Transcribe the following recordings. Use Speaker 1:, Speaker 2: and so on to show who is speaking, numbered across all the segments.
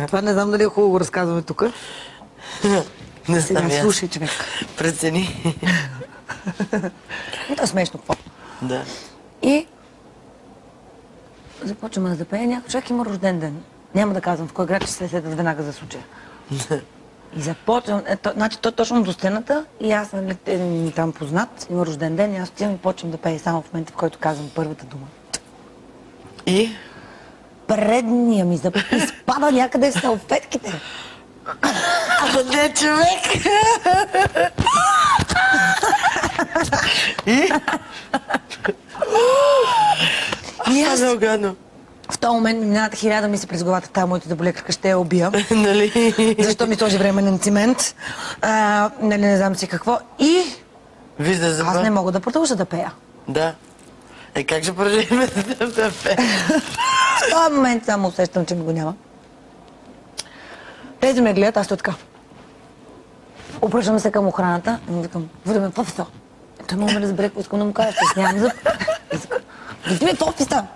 Speaker 1: Това не знам дали е хубаво го разказваме тук.
Speaker 2: Не
Speaker 1: Сега
Speaker 2: знам,
Speaker 1: слушай, човек.
Speaker 2: Прецени.
Speaker 1: Това е смешно, какво?
Speaker 2: Да.
Speaker 1: И започваме да запея. Някой човек има рожден ден. Няма да казвам в кой град, ще се следва веднага за случая. И започвам, значи той точно до сцената и аз ми там познат, има рожден ден и аз отивам и почвам да пея само в момента, в който казвам първата дума.
Speaker 2: И?
Speaker 1: Предния ми зъб изпада някъде в салфетките.
Speaker 2: Не, човек! И аз е гадно.
Speaker 1: В този момент ми минават 1000 мисли през главата, тази моята заболекарка ще я убия.
Speaker 2: Нали?
Speaker 1: Защо ми сложи временен цимент? Нали не знам си какво. И
Speaker 2: Виждаш зъба?
Speaker 1: аз не мога да продължа да пея.
Speaker 2: Да. Как ще продължим да пея?
Speaker 1: В този момент само усещам, че ми го няма. Тези ме гледат, аз стоя така. Обръщам се към охраната и му викам, водиме в офиса. Той му ме разбере, какво искам да му кажа, че нямам зъб. Водиме в офиса!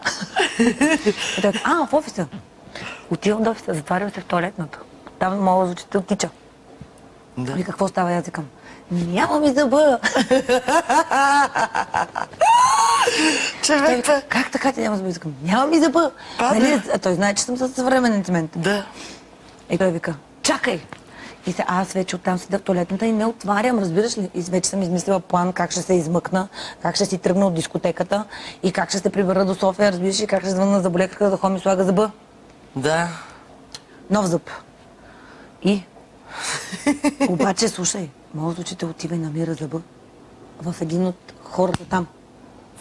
Speaker 1: И той в офиса. Отивам до офиса, затварям се в тоалетната. Там мога да звучите оттича.
Speaker 2: Да.
Speaker 1: И какво става? Аз викам, няма ми зъба!
Speaker 2: Човек,
Speaker 1: как така ти няма зъба? Викам, няма ми зъба! Той знае, че съм със съвременен цимент.
Speaker 2: Да.
Speaker 1: И той вика, чакай! И аз вече оттам седя в туалетната и не отварям, разбираш ли? И вече съм измислила план как ще се измъкна, как ще си тръгна от дискотеката и как ще се прибера до София, разбираш ли, как ще звънна за болекарка да ходим и слага зъба.
Speaker 2: Да.
Speaker 1: Нов зъб. И? Обаче, слушай, моят учител отива и намира зъба в един от хората там.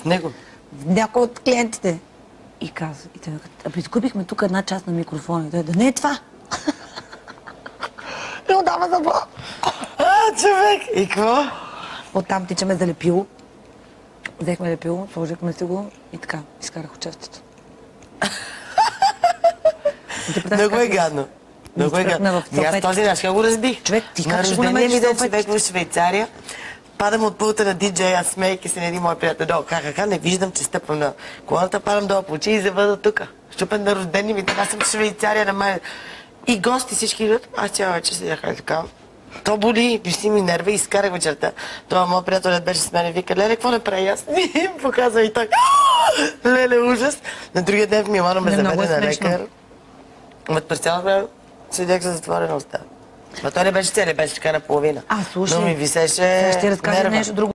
Speaker 2: В него?
Speaker 1: В някой от клиентите. И казва, и той казва, изгубихме тук една част на микрофона. И той, да не е това. И отдава зъба.
Speaker 2: Човек! И какво?
Speaker 1: Оттам тичаме за лепило. Взехме лепило, сложихме си го и така, изкарах участието.
Speaker 2: Много е гадно. Много е гадно. Аз този наш го разби.
Speaker 1: Човек, ти
Speaker 2: на
Speaker 1: как ще го
Speaker 2: рождения
Speaker 1: намериш
Speaker 2: ми ден
Speaker 1: салфетките?
Speaker 2: човек в Швейцария. Падам от пулта на диджей, аз смейки се на един мой приятел долу. Не виждам, че стъпвам на колата, падам долу по очи и зъба до тука. Щупен на рождения ми ден, аз съм в Швейцария на мен. И гости всички идват, аз цяла вече седяха така. То боли, виси ми нерва и изкарах вечерта. Това моят приятел беше с мен и вика, леле, какво не прави? Аз ми показва и той. Леле, ужас. На другия ден в Милано ме заведе на лекар. През цялото време седях за затворена уста. Но той не беше цели, беше така наполовина.
Speaker 1: Слушай,
Speaker 2: но ми висеше
Speaker 1: ще разкажа нещо друго.